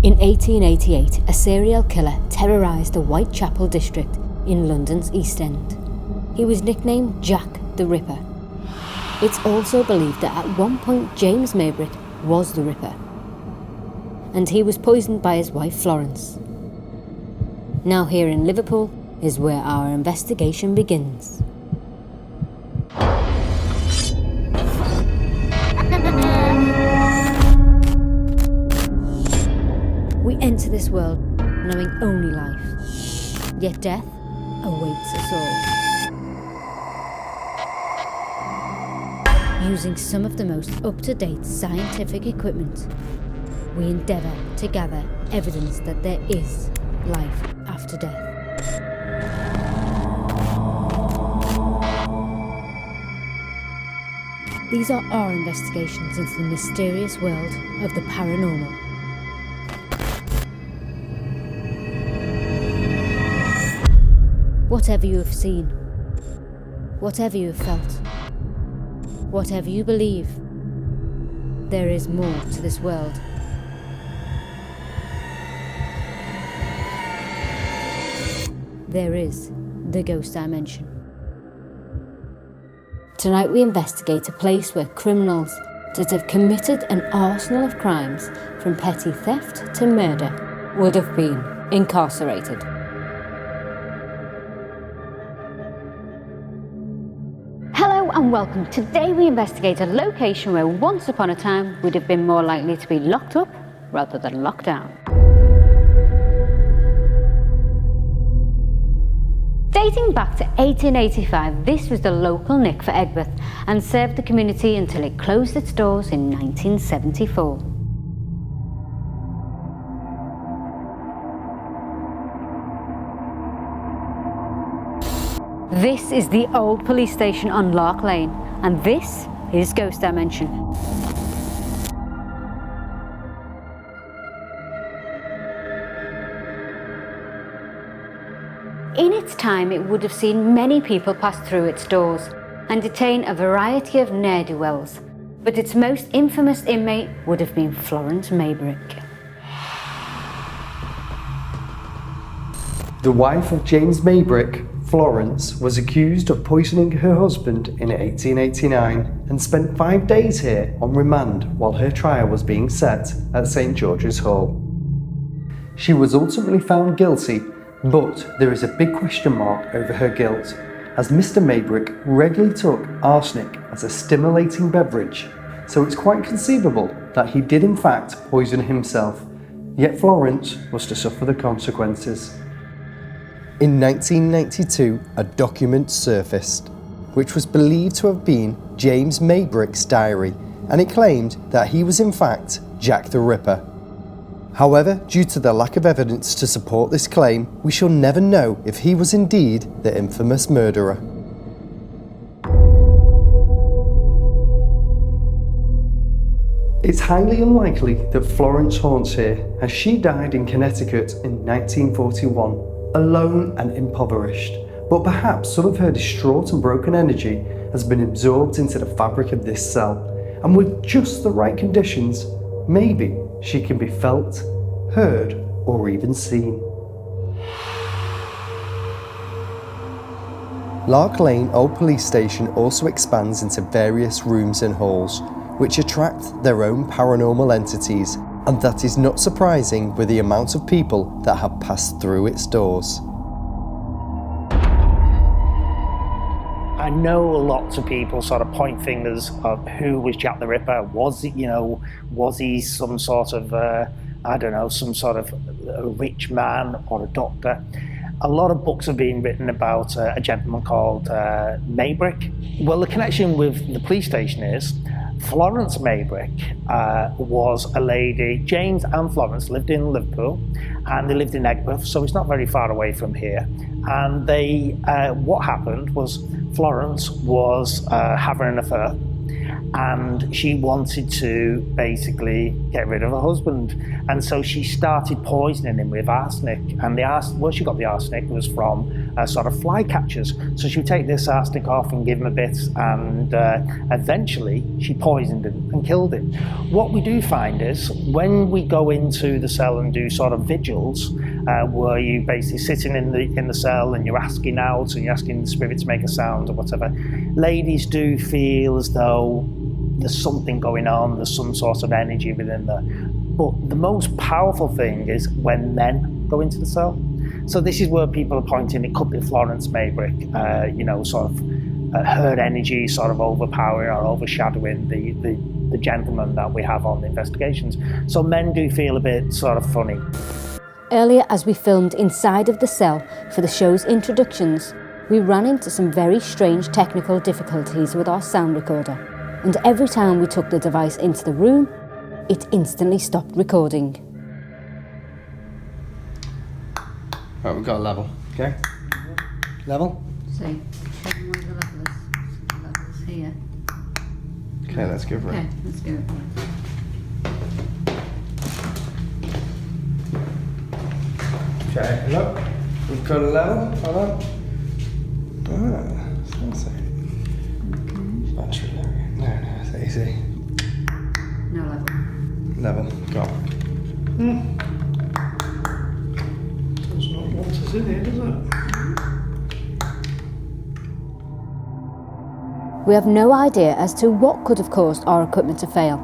In 1888, a serial killer terrorised the Whitechapel district in London's East End. He was nicknamed Jack the Ripper. It's also believed that at one point James Maybrick was the Ripper, and he was poisoned by his wife Florence. Now here in Liverpool is where our investigation begins. We enter this world knowing only life, yet death awaits us all. Using some of the most up-to-date scientific equipment, we endeavour to gather evidence that there is life after death. These are our investigations into the mysterious world of the paranormal. Whatever you have seen, whatever you have felt, whatever you believe, there is more to this world. There is the ghost dimension. Tonight we investigate a place where criminals that have committed an arsenal of crimes, from petty theft to murder, would have been incarcerated. Hello and welcome. Today we investigate a location where once upon a time would have been more likely to be locked up rather than locked down. Dating back to 1885, this was the local Nick for Egbert and served the community until it closed its doors in 1974. This is the old police station on Lark Lane, and this is Ghost Dimension. In its time, it would have seen many people pass through its doors and detain a variety of ne'er-do-wells, but its most infamous inmate would have been Florence Maybrick. The wife of James Maybrick, Florence, was accused of poisoning her husband in 1889 and spent 5 days here on remand while her trial was being set at St George's Hall. She was ultimately found guilty, but there is a big question mark over her guilt, as Mr Maybrick regularly took arsenic as a stimulating beverage, so it's quite conceivable that he did in fact poison himself, yet Florence was to suffer the consequences. In 1992, a document surfaced, which was believed to have been James Maybrick's diary, and it claimed that he was in fact Jack the Ripper. However, due to the lack of evidence to support this claim, we shall never know if he was indeed the infamous murderer. It's highly unlikely that Florence haunts here, as she died in Connecticut in 1941, alone and impoverished, but perhaps some of her distraught and broken energy has been absorbed into the fabric of this cell, and with just the right conditions, maybe she can be felt, heard, or even seen. Lark Lane Old Police Station also expands into various rooms and halls, which attract their own paranormal entities, and that is not surprising with the amount of people that have passed through its doors. I know lots of people sort of point fingers of who was Jack the Ripper. Was he some sort of, some sort of a rich man or a doctor? A lot of books have been written about a gentleman called Maybrick. Well, the connection with the police station is Florence Maybrick was a lady. James and Florence lived in Liverpool, and they lived in Egbert, so it's not very far away from here. And what happened was Florence was having an affair and she wanted to basically get rid of her husband. And so she started poisoning him with arsenic. And where she got the arsenic was from sort of fly catchers. So she would take this arsenic off and give him a bit, and eventually she poisoned him and killed him. What we do find is when we go into the cell and do sort of vigils, where you basically sitting in the cell and you're asking out and you're asking the spirit to make a sound or whatever, ladies do feel as though there's something going on, there's some sort of energy within there. But the most powerful thing is when men go into the cell. So this is where people are pointing, it could be Florence Maybrick, sort of her energy sort of overpowering or overshadowing the gentleman that we have on the investigations. So men do feel a bit sort of funny. Earlier, as we filmed inside of the cell for the show's introductions, we ran into some very strange technical difficulties with our sound recorder, and every time we took the device into the room, it instantly stopped recording. Right, we've got a level, okay? Level? See, check where the level is. The level's here. Okay, let's go for it. Okay, let's go. Okay, look, we've got a level, hello. Fancy. Battery, no, it's easy. No level. Level, go. Does not want us in here, does it? We have no idea as to what could have caused our equipment to fail.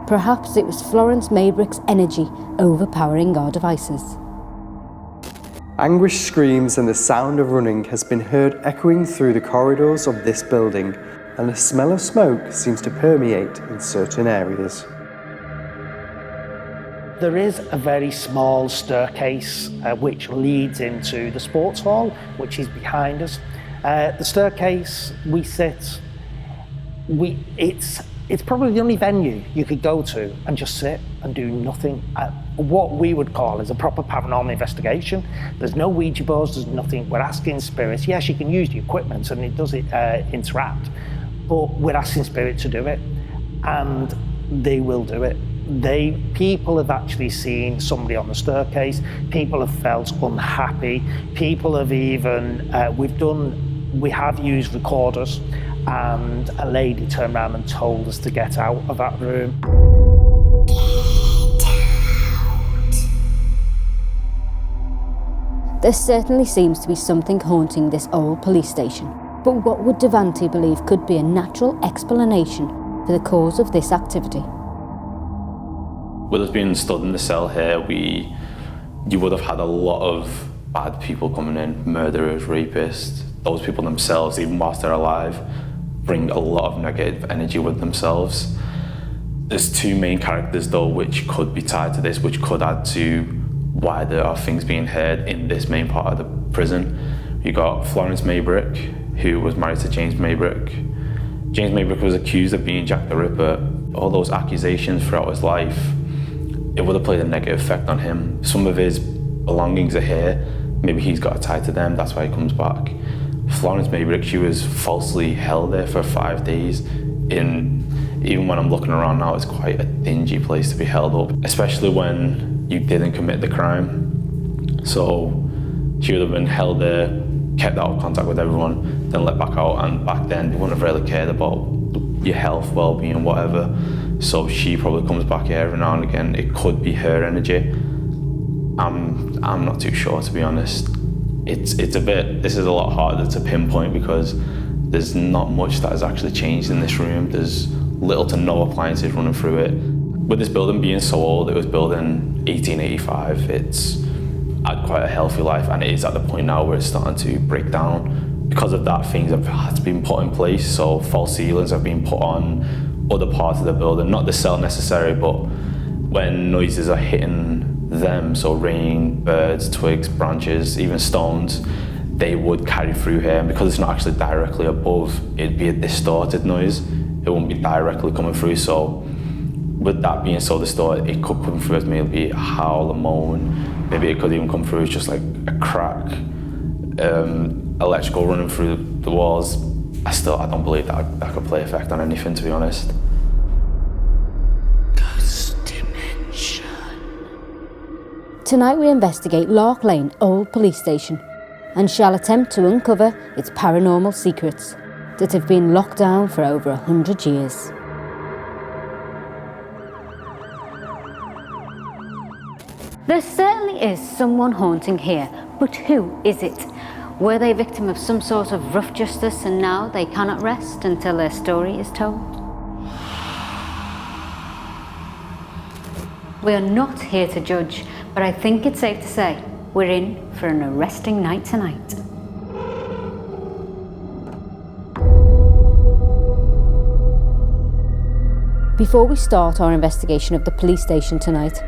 Perhaps it was Florence Maybrick's energy overpowering our devices. Anguished screams and the sound of running has been heard echoing through the corridors of this building, and the smell of smoke seems to permeate in certain areas. There is a very small staircase which leads into the sports hall, which is behind us. The staircase we sit, it's probably the only venue you could go to and just sit and do nothing. What we would call is a proper paranormal investigation. There's no Ouija boards, there's nothing. We're asking spirits. Yes, you can use the equipment and it does interact, but we're asking spirit to do it, and they will do it. People have actually seen somebody on the staircase. People have felt unhappy. People have even, we have used recorders, and a lady turned around and told us to get out of that room. There certainly seems to be something haunting this old police station, but what would Devante believe could be a natural explanation for the cause of this activity? With us being stood in the cell here, you would have had a lot of bad people coming in, murderers, rapists. Those people themselves, even whilst they're alive, bring a lot of negative energy with themselves. There's two main characters though which could be tied to this, which could add to why there are things being heard in this main part of the prison. You got Florence Maybrick, who was married to James Maybrick. James Maybrick was accused of being Jack the Ripper. All those accusations throughout his life, it would have played a negative effect on him. Some of his belongings are here. Maybe he's got a tie to them, that's why he comes back. Florence Maybrick, she was falsely held there for 5 days. Even when I'm looking around now, it's quite a dingy place to be held up, especially when you didn't commit the crime. So she would have been held there, kept out of contact with everyone, then let back out, and back then they wouldn't have really cared about your health, well-being, whatever. So she probably comes back here every now and again. It could be her energy. I'm not too sure, to be honest. This is a lot harder to pinpoint because there's not much that has actually changed in this room. There's little to no appliances running through it. With this building being so old, it was built in 1885. It's had quite a healthy life, and it is at the point now where it's starting to break down. Because of that, things have had to be put in place. So false ceilings have been put on other parts of the building, not the cell necessarily, but when noises are hitting them, so rain, birds, twigs, branches, even stones, they would carry through here. And because it's not actually directly above, it'd be a distorted noise. It won't be directly coming through. So with that being so distorted, it could come through as maybe a howl, a moan. Maybe it could even come through as just like a crack, electrical running through the walls. I don't believe that could play effect on anything, to be honest. Tonight we investigate Lark Lane Old Police Station and shall attempt to uncover its paranormal secrets that have been locked down for over 100 years. There certainly is someone haunting here, but who is it? Were they victim of some sort of rough justice and now they cannot rest until their story is told? We are not here to judge, but I think it's safe to say we're in for an arresting night tonight. Before we start our investigation of the police station tonight,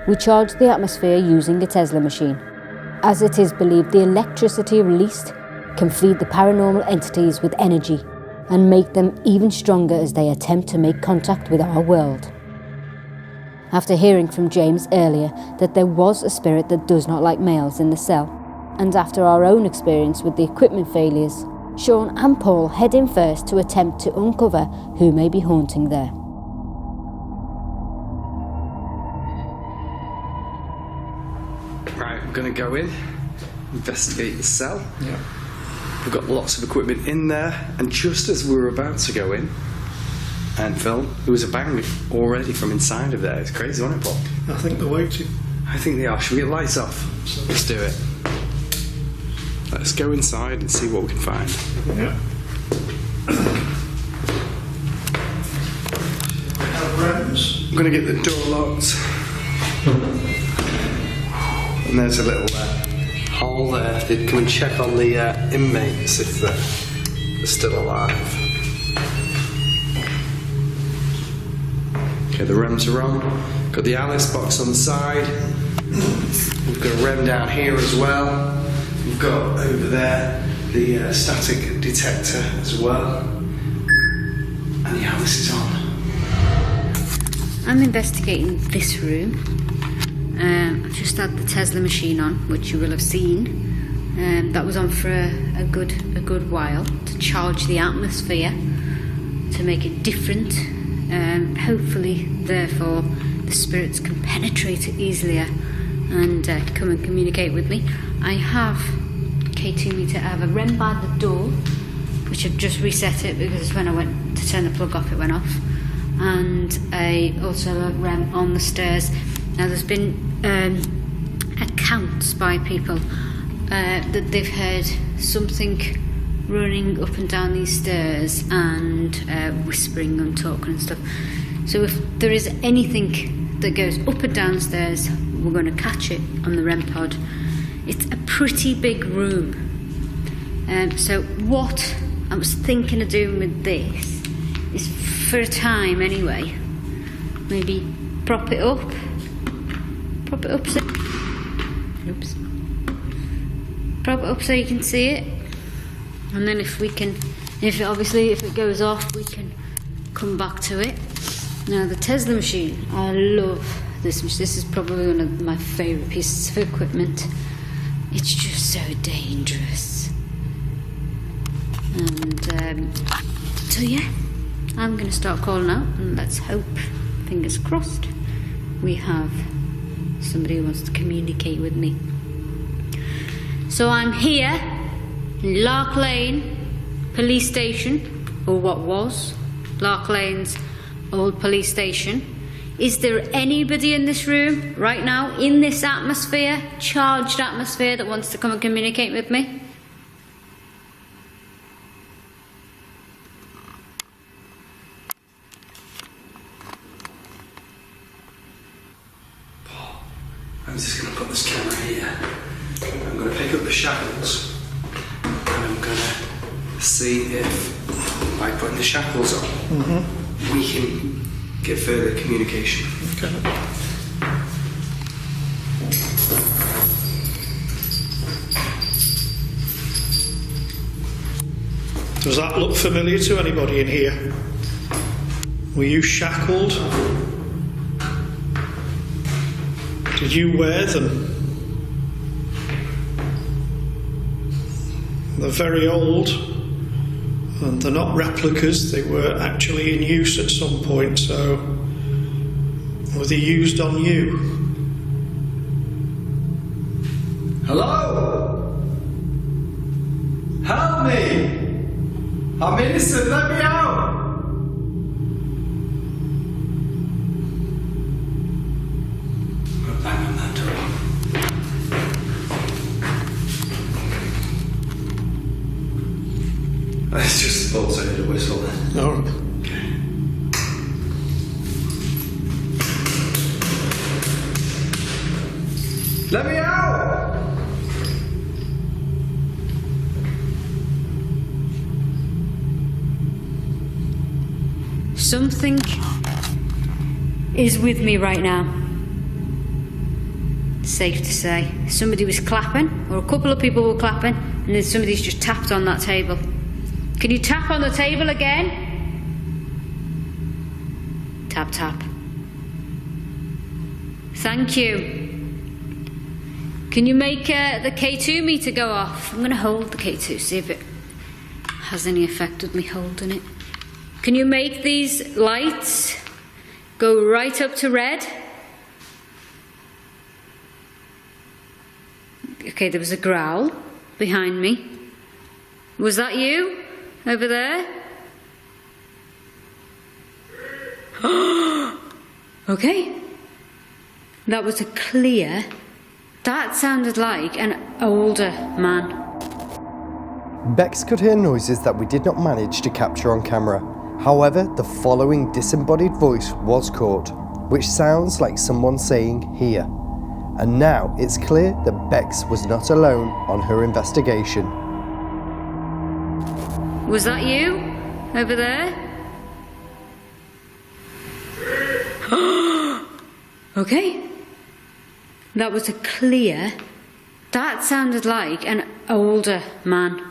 we charge the atmosphere using a Tesla machine, as it is believed the electricity released can feed the paranormal entities with energy and make them even stronger as they attempt to make contact with our world. After hearing from James earlier that there was a spirit that does not like males in the cell, and after our own experience with the equipment failures, Sean and Paul head in first to attempt to uncover who may be haunting there. Right, we're going to go in, investigate the cell. Yeah. We've got lots of equipment in there, and just as we were about to go in and film, there was a bang already from inside of there. It's crazy, isn't it, Paul? I think they're waiting. I think they are. Should we get lights off? Let's do it. Let's go inside and see what we can find. Yeah. I'm going to get the door locked. And there's a little hole there. They'd come and check on the inmates if they're still alive. Okay, the REMs are on. Got the Alice box on the side. We've got a REM down here as well. We've got over there the static detector as well. And the Alice is on. I'm investigating this room. I've just had the Tesla machine on, which you will have seen. That was on for a good while to charge the atmosphere to make it different. Hopefully, therefore, the spirits can penetrate it easier and come and communicate with me. I have K2 meter. I have a REM by the door, which I've just reset it because when I went to turn the plug off, it went off. And also a REM on the stairs. Now, there's been accounts by people that they've heard something running up and down these stairs and whispering and talking and stuff. So if there is anything that goes up and downstairs, we're going to catch it on the REM pod. It's a pretty big room. So what I was thinking of doing with this is, for a time anyway, maybe prop it up so, prop it up so you can see it, and then if it goes off, we can come back to it. Now, the Tesla machine, I love this machine. This is probably one of my favourite pieces of equipment. It's just so dangerous. And so yeah, I'm going to start calling out, and let's hope, fingers crossed, we have somebody who wants to communicate with me. So I'm here in Lark Lane Police Station, or what was Lark Lane's old police station. Is there anybody in this room right now, in this atmosphere, charged atmosphere, that wants to come and communicate with me? I'm just going to put this camera here. I'm going to pick up the shackles and I'm going to see if, by putting the shackles on, we can get further communication. Okay. Does that look familiar to anybody in here? Were you shackled? Did you wear them? They're very old. And they're not replicas, they were actually in use at some point, so were they used on you? Hello? Help me! I'm innocent, let me out! Bang on that door. It's just supposed to hit a whistle then. No. Let me out! Something is with me right now. Safe to say. Somebody was clapping, or a couple of people were clapping, and then somebody's just tapped on that table. Can you tap on the table again? Tap, tap. Thank you. Can you make the K2 meter go off? I'm going to hold the K2, see if it has any effect with me holding it. Can you make these lights go right up to red? Okay, there was a growl behind me. Was that you? Over there? Okay. That was a clear... That sounded like an older man. Bex could hear noises that we did not manage to capture on camera. However, the following disembodied voice was caught, which sounds like someone saying here. And now it's clear that Bex was not alone on her investigation. Was that you? Over there? Okay. That was a clear... That sounded like an older man.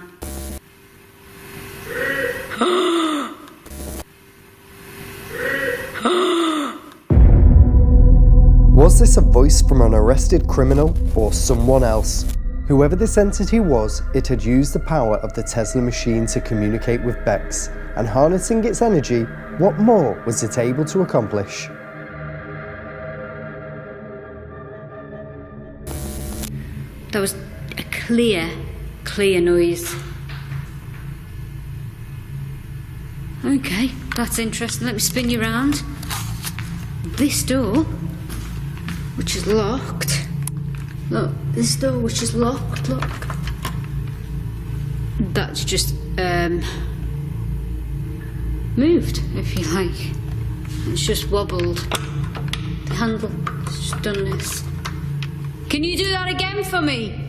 Was this a voice from an arrested criminal or someone else? Whoever this entity was, it had used the power of the Tesla machine to communicate with Bex, and harnessing its energy, what more was it able to accomplish? That was a clear noise. Okay, that's interesting. Let me spin you around. This door, which is locked. Look, this door which is locked, look. That's just, moved, if you like. It's just wobbled. The handle, it's just done this. Can you do that again for me?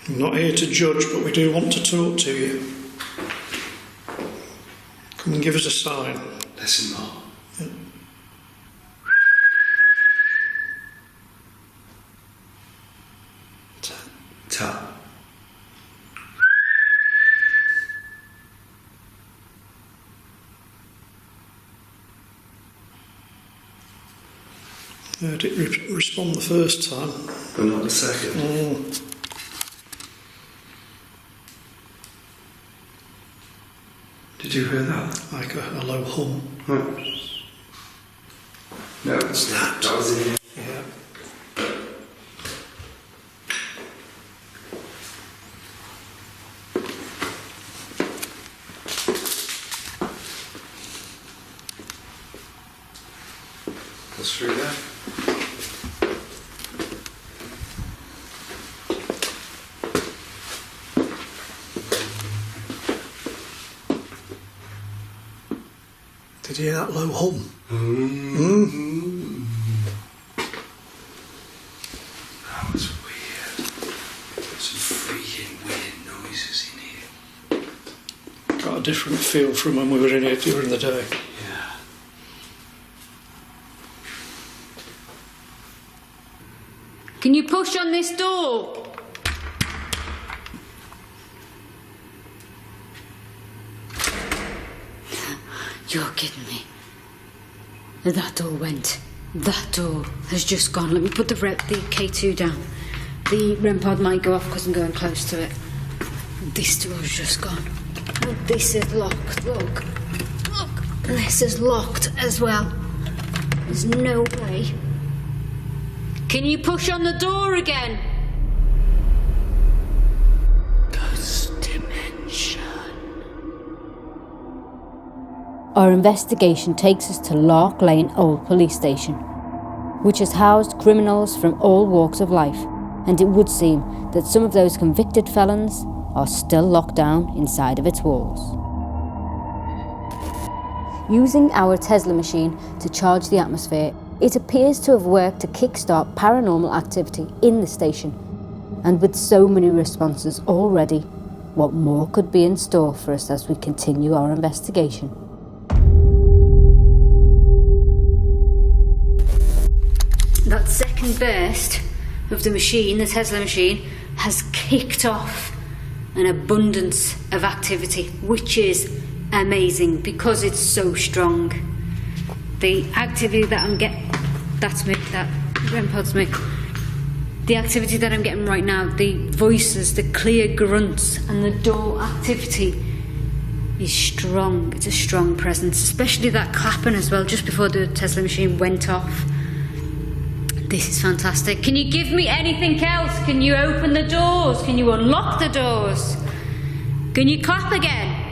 I'm not here to judge, but we do want to talk to you. Come and give us a sign. Listen more. Yeah. Tap. Heard it respond the first time. But not the second. Did you hear that? Like a low hum. No, it's that. That was in here. Yeah. What's through there? Did you hear that low hum? That was weird. Some freaking weird noises in here. Got a different feel from when we were in here during the day. Yeah. Can you push on this door? You're kidding me. That door went. That door has just gone. Let me put the K2 down. The REM pod might go off because I'm going close to it. This door's just gone. Oh, this is locked, look. Look, this is locked as well. There's no way. Can you push on the door again? Ghost dimension. Our investigation takes us to Lark Lane Old Police Station, which has housed criminals from all walks of life, and it would seem that some of those convicted felons are still locked down inside of its walls. Using our Tesla machine to charge the atmosphere, it appears to have worked to kickstart paranormal activity in the station. And with so many responses already, what more could be in store for us as we continue our investigation? That second burst of the machine, the Tesla machine, has kicked off an abundance of activity, which is amazing because it's so strong. The activity that I'm getting, that's me, that REM pod's me. The activity that I'm getting right now, the voices, the clear grunts, and the door activity is strong. It's a strong presence, especially that clapping as well, just before the Tesla machine went off. This is fantastic. Can you give me anything else? Can you open the doors? Can you unlock the doors? Can you clap again?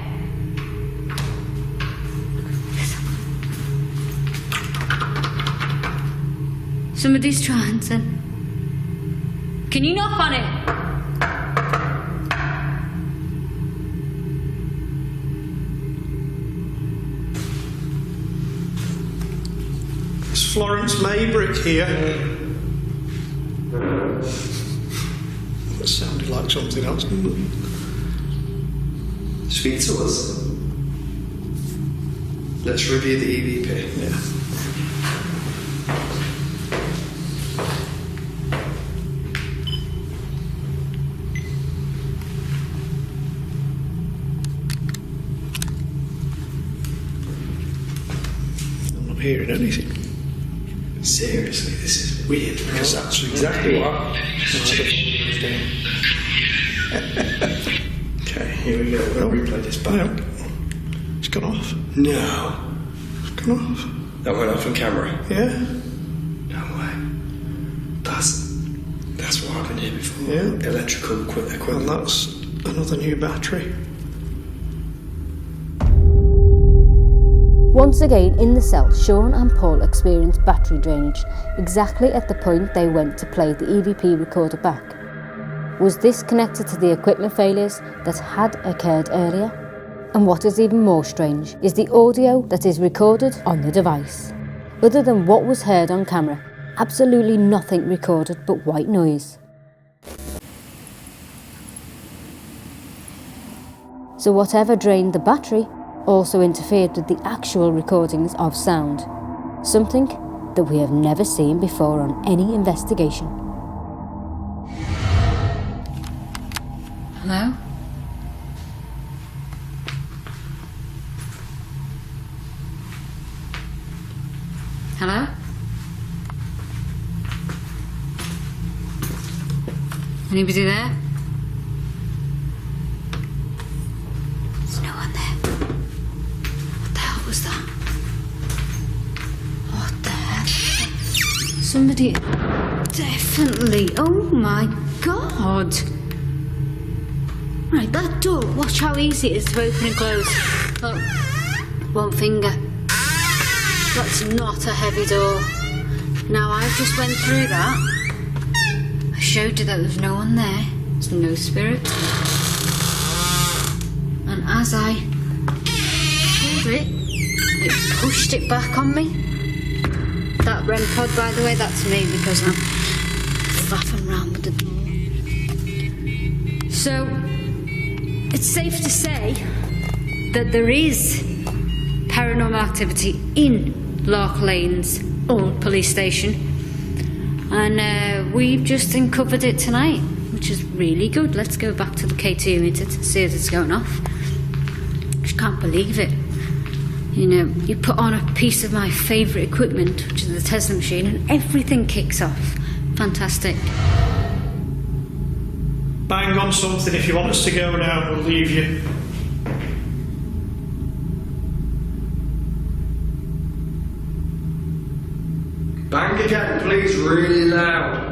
Somebody's trying to... Can you knock on it? It's Florence Maybrick here. That sounded like something else, didn't it? Speak to us. Let's review the EVP. Yeah. I'm not hearing anything. Seriously, this is weird because that's exactly what Okay, here we go. We'll replay this back. No. It's gone off. No. It's gone off. That went off on camera. Yeah. No way. That's what happened here before. Yeah. Electrical And equipment. that's another new battery. Once again in the cell, Sean and Paul experienced battery drainage exactly at the point they went to play the EVP recorder back. Was this connected to the equipment failures that had occurred earlier? And what is even more strange is the audio that is recorded on the device. Other than what was heard on camera, absolutely nothing recorded but white noise. So whatever drained the battery also interfered with the actual recordings of sound, something that we have never seen before on any investigation. Hello? Hello? Anybody there? There's no one there. What the hell was that? What the heck? Somebody... Definitely. Oh my god. Right, that door. Watch how easy it is to open and close. Look. One finger. That's not a heavy door. Now, I've just went through that. I showed you that there's no one there. There's no spirit. And as I pulled it, it pushed it back on me. That REM pod, by the way, that's me because I'm flapping around with the door. So, it's safe to say that there is paranormal activity in Lark Lane's old police station, and we've just uncovered it tonight, which is really good. Let's go back to the K2 meter to see if it's going off. Just can't believe it. You know, you put on a piece of my favourite equipment, which is the Tesla machine, and everything kicks off. Fantastic. Bang on something if you want us to go now, we'll leave you. Bang again, please, really loud.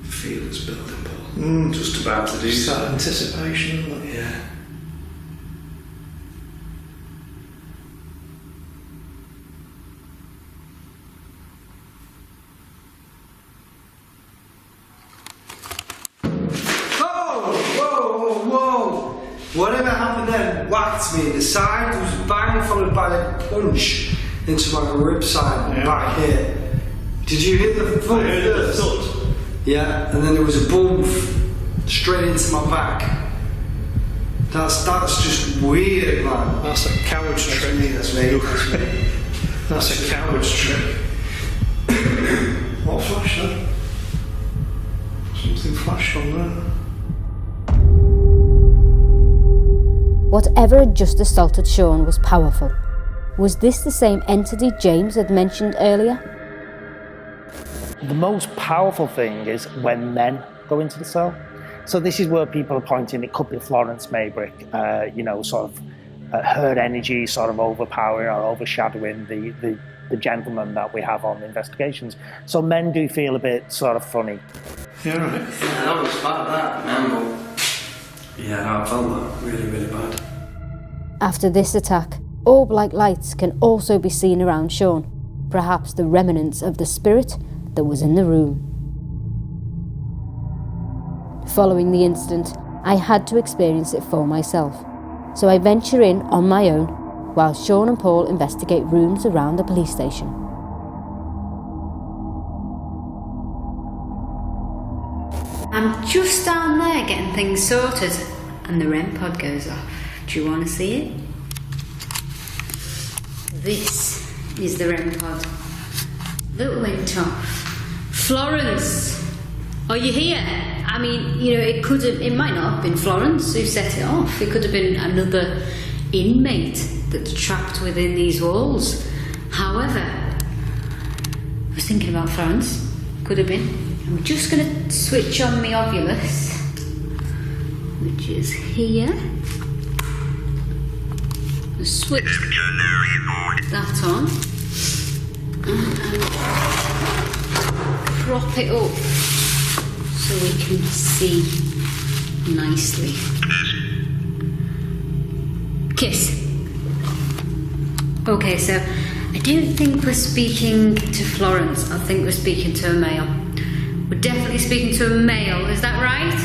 Feel it's building, Paul. Just about to do Just so. that anticipation, isn't it? Yeah. Whatever happened then whacked me in the side. There was a bang followed by a punch into my rib side back here. Did you hear the thud? I heard the thud. Yeah, and then there was a bump straight into my back. That's just weird, man. That's a coward's trick. That's me. That's a coward's trick. What flashed then? Something flashed on there. Whatever had just assaulted Sean was powerful. Was this the same entity James had mentioned earlier? The most powerful thing is when men go into the cell. So this is where people are pointing, it could be Florence Maybrick, her energy sort of overpowering or overshadowing the gentleman that we have on investigations. So men do feel a bit sort of funny. Yeah, right. Yeah, that was bad, that, man. Yeah, no, I felt that really, really bad. After this attack, orb-like lights can also be seen around Sean, perhaps the remnants of the spirit that was in the room. Following the incident, I had to experience it for myself, so I venture in on my own while Sean and Paul investigate rooms around the police station. I'm just down there getting things sorted, and the REM pod goes off. Do you want to see it? This is the REM pod that went off. Florence, are you here? I mean, it might not have been Florence who set it off. It could have been another inmate that's trapped within these walls. However, I was thinking about Florence. Could have been. I'm just going to switch on my ovulus, which is here. Switch that on and prop it up so we can see nicely. Kiss. Okay, so I don't think we're speaking to Florence. I think we're speaking to a male. We're definitely speaking to a male, is that right?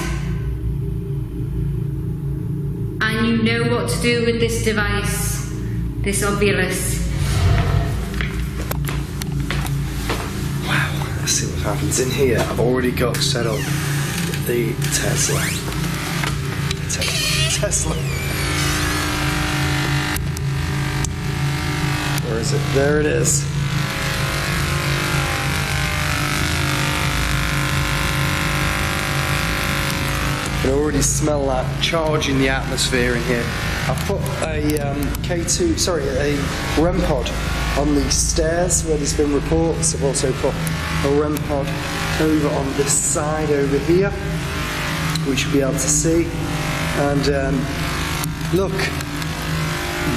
And you know what to do with this device, this ovulus. Wow, let's see what happens in here. I've already got set up the Tesla. Tesla. Where is it? There it is. I can already smell that charge in the atmosphere in here. I've put a a REM pod on the stairs where there's been reports. I've also put a REM pod over on this side over here, which you'll be able to see. And look,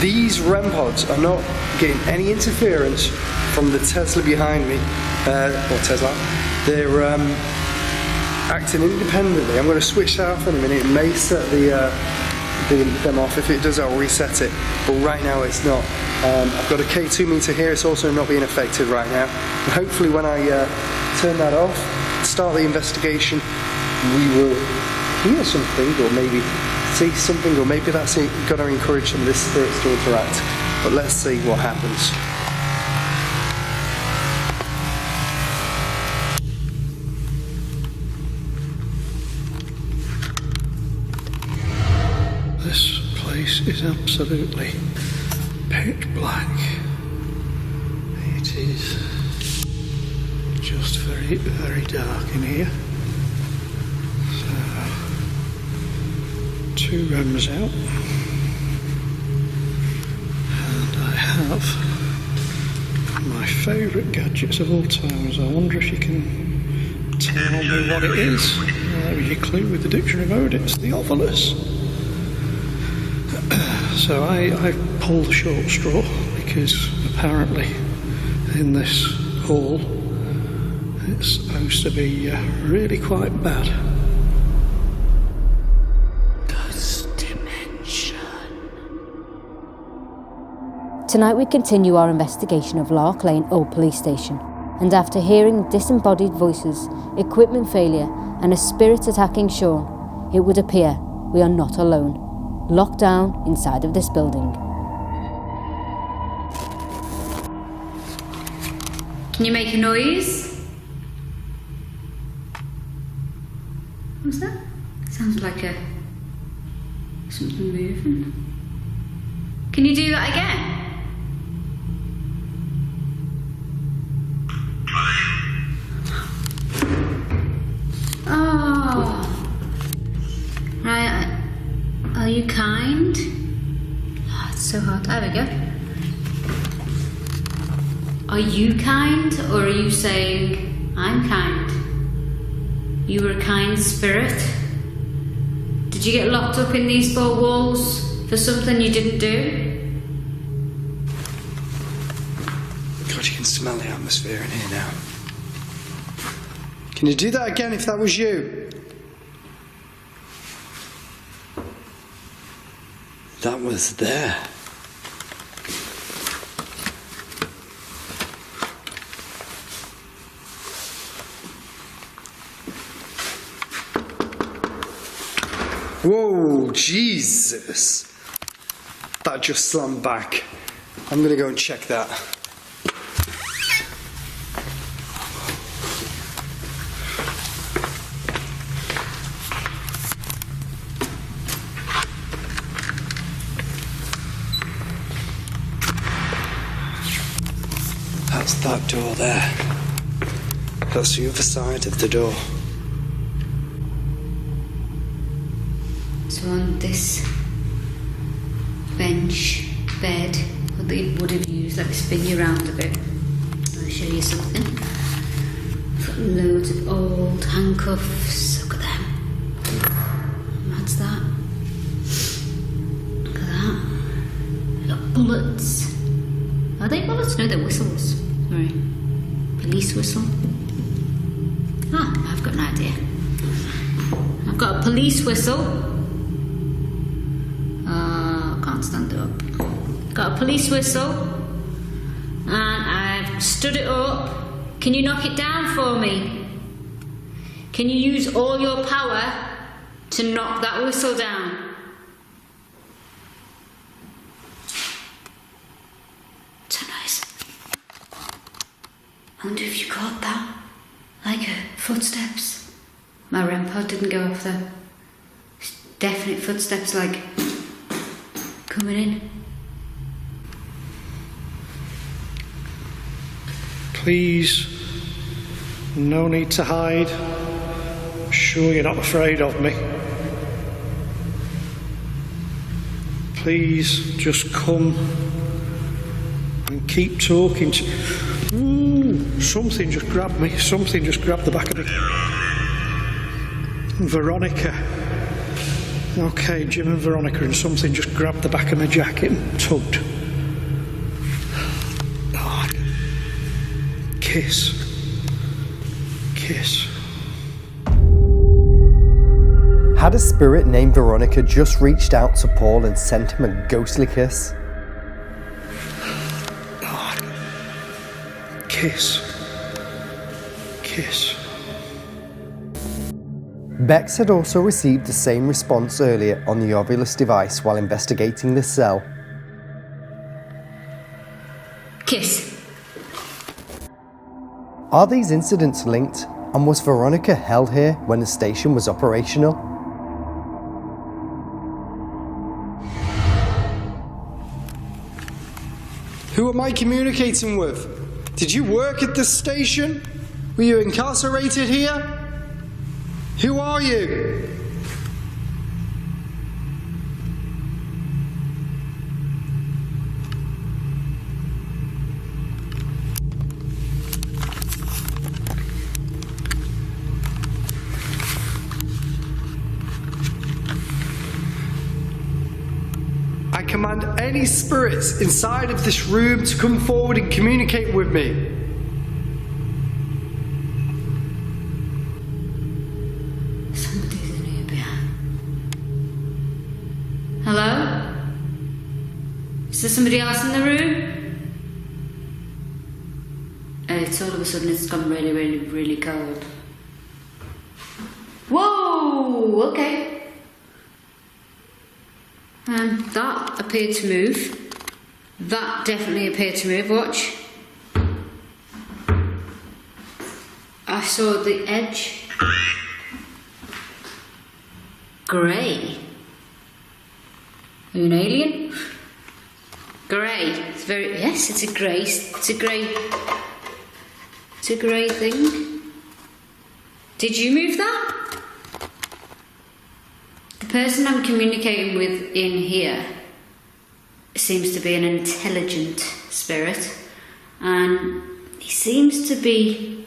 these REM pods are not getting any interference from the Tesla behind me, or Tesla. They're acting independently. I'm going to switch that off in a minute. It may set them off. If it does, I'll reset it. But right now it's not. I've got a K2 meter here. It's also not being affected right now. And hopefully when I turn that off, start the investigation, we will hear something or maybe see something, or maybe that's going to encourage some of this spirits to interact. But let's see what happens. This place is absolutely pitch black. It is just very, very dark in here. So, 2 REMs out. And I have favourite gadgets of all times. I wonder if you can tell me what it is. There is your clue with the Dictionary of Odits, the ovilus. So I pulled the short straw because apparently in this hall it's supposed to be really quite bad. Tonight we continue our investigation of Lark Lane Old Police Station, and after hearing disembodied voices, equipment failure and a spirit attacking Sean, it would appear we are not alone, locked down inside of this building. Can you make a noise? What's that? Sounds like something moving. Can you do that again? Oh. Right. Are you kind? Oh, it's so hard. There we go. Are you kind, or are you saying, I'm kind? You were a kind spirit? Did you get locked up in these four walls for something you didn't do? God, you can smell the atmosphere in here now. Can you do that again if that was you? That was there. Whoa, Jesus. That just slammed back. I'm gonna go and check that. That's that door there. That's the other side of the door. So on this bench, bed, what they would have used, like spin you around a bit. I'll show you something. I've got loads of old handcuffs. Look at them. What's that? Look at that. I've got bullets. Are they bullets? No, they're whistles. Sorry. Police whistle. Ah, I've got an idea. I've got a police whistle. Can't stand up. Got a police whistle. And I've stood it up. Can you knock it down for me? Can you use all your power to knock that whistle down? It's a noise. I wonder if you caught that. Like footsteps. My REM pod didn't go off though. Definite footsteps, like coming in. Please, no need to hide. I'm sure you're not afraid of me. Please, just come and keep talking to... Ooh, something just grabbed me. Something just grabbed the back of me. Veronica. Okay, Jim and Veronica, and something just grabbed the back of my jacket and tugged. Oh, kiss. Kiss. Had a spirit named Veronica just reached out to Paul and sent him a ghostly kiss? Oh, kiss. Kiss. Bex had also received the same response earlier on the Ovilus device while investigating the cell. Kiss. Are these incidents linked, and was Veronica held here when the station was operational? Who am I communicating with? Did you work at this station? Were you incarcerated here? Who are you? command any spirits inside of this room to come forward and communicate with me. Somebody's in here behind. Hello? Is there somebody else in the room? It's all of a sudden it's gone really, really, really cold. Whoa! Okay. That appeared to move. That definitely appeared to move. Watch. I saw the edge. Grey. Are you an alien? Grey. It's very. Yes, it's a grey. It's a grey. It's a grey thing. Did you move that? The person I'm communicating with in here seems to be an intelligent spirit, and he seems to be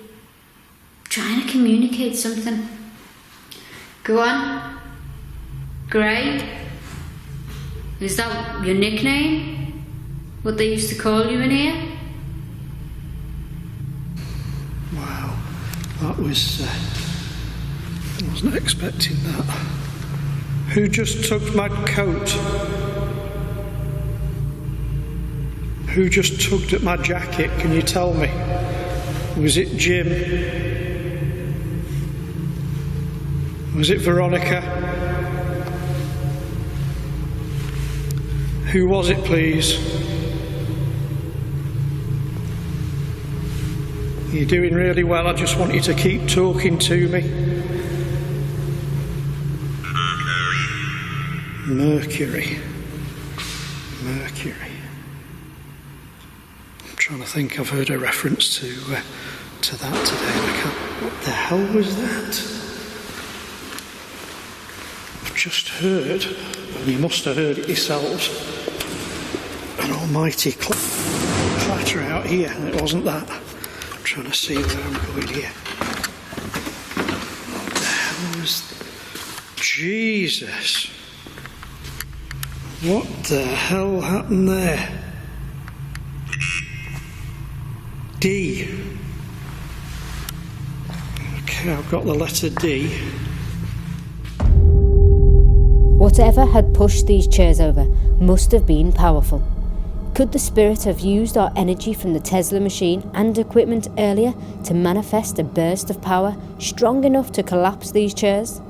trying to communicate something. Go on. Grey? Is that your nickname? What they used to call you in here? Wow, that was... I wasn't expecting that. Who just took my coat? Who just tugged at my jacket? Can you tell me? Was it Jim? Was it Veronica? Who was it, please? You're doing really well. I just want you to keep talking to me. Mercury. Mercury. I'm trying to think. I've heard a reference to that today. I can't. What the hell was that? I've just heard, and you must have heard it yourselves, an almighty clatter out here, and it wasn't that. I'm trying to see where I'm going here. What the hell was... Jesus. What the hell happened there? D. Okay, I've got the letter D. Whatever had pushed these chairs over must have been powerful. Could the spirit have used our energy from the Tesla machine and equipment earlier to manifest a burst of power strong enough to collapse these chairs?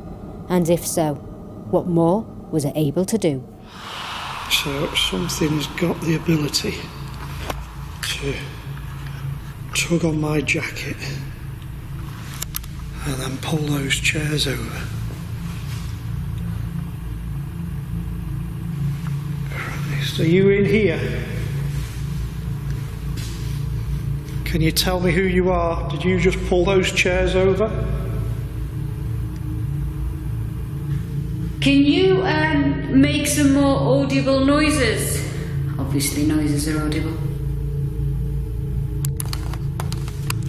And if so, what more was it able to do? So something's got the ability to tug on my jacket and then pull those chairs over. Christ, are you in here? Can you tell me who you are? Did you just pull those chairs over? Can you make some more audible noises? Obviously noises are audible.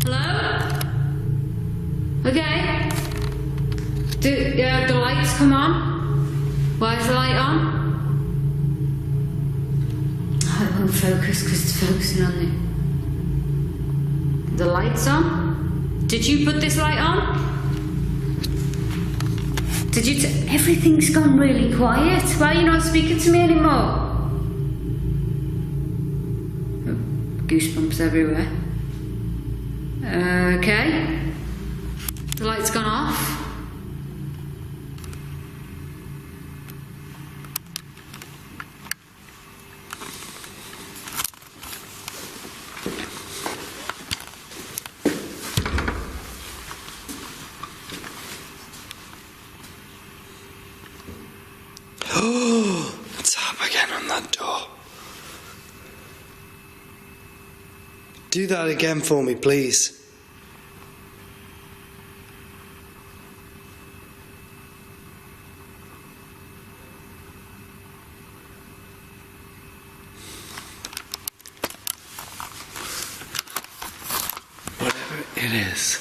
Hello? Okay. Do the lights come on? Why is the light on? I won't focus because it's focusing on the lights on? Did you put this light on? Did you everything's gone really quiet. Why are you not speaking to me anymore? Goosebumps everywhere. Okay. The light's gone off. Tap again on that door. Do that again for me, please. Whatever it is,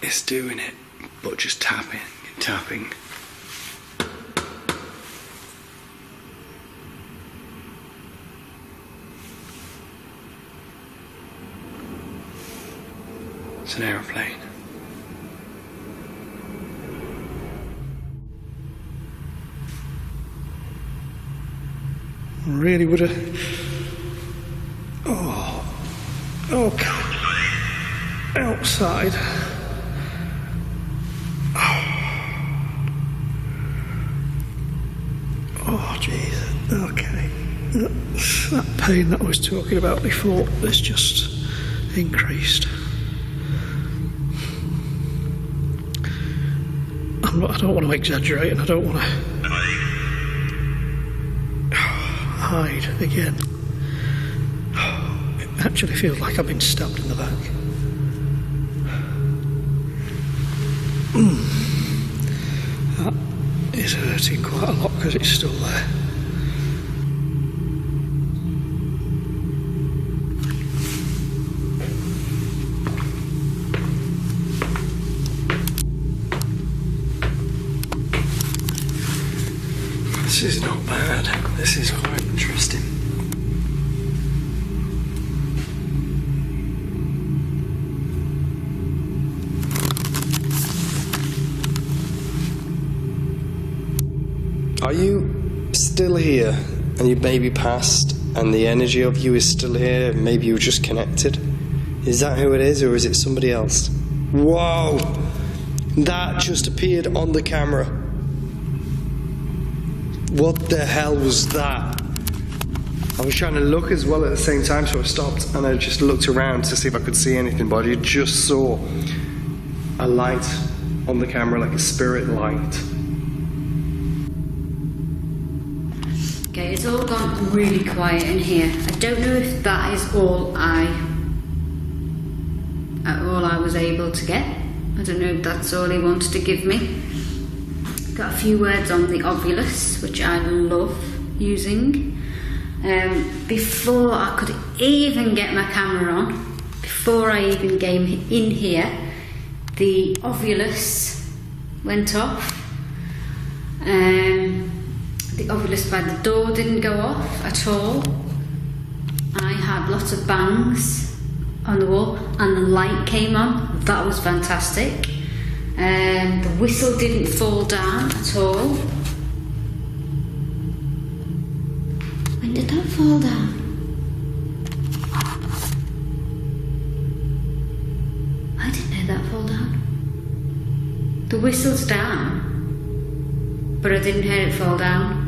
it's doing it, but just tapping, tapping. It's an aeroplane. Really would have. Oh, God. Outside. Oh, jeez. Okay. That pain that I was talking about before has just increased. I don't want to exaggerate, and I don't want to hide again. It actually feels like I've been stabbed in the back. That is hurting quite a lot because it's still there. This is not bad. This is quite interesting. Are you still here and you maybe passed and the energy of you is still here and maybe you were just connected? Is that who it is, or is it somebody else? Whoa! That just appeared on the camera. What the hell was that? I was trying to look as well at the same time, so I stopped and I just looked around to see if I could see anything, but I just saw a light on the camera, like a spirit light. Okay, it's all gone really quiet in here. I don't know if that is all I was able to get. I don't know if that's all he wanted to give me. Got a few words on the ovulus, which I love using. Before I could even get my camera on, before I even came in here, the ovulus went off. The ovulus by the door didn't go off at all. I had lots of bangs on the wall and the light came on. That was fantastic. The whistle didn't fall down at all. When did that fall down? I didn't hear that fall down. The whistle's down, but I didn't hear it fall down.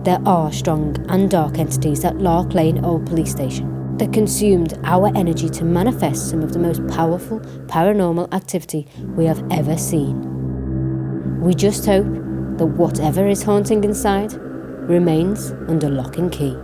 There are strong and dark entities at Lark Lane Old Police Station that consumed our energy to manifest some of the most powerful paranormal activity we have ever seen. We just hope that whatever is haunting inside remains under lock and key.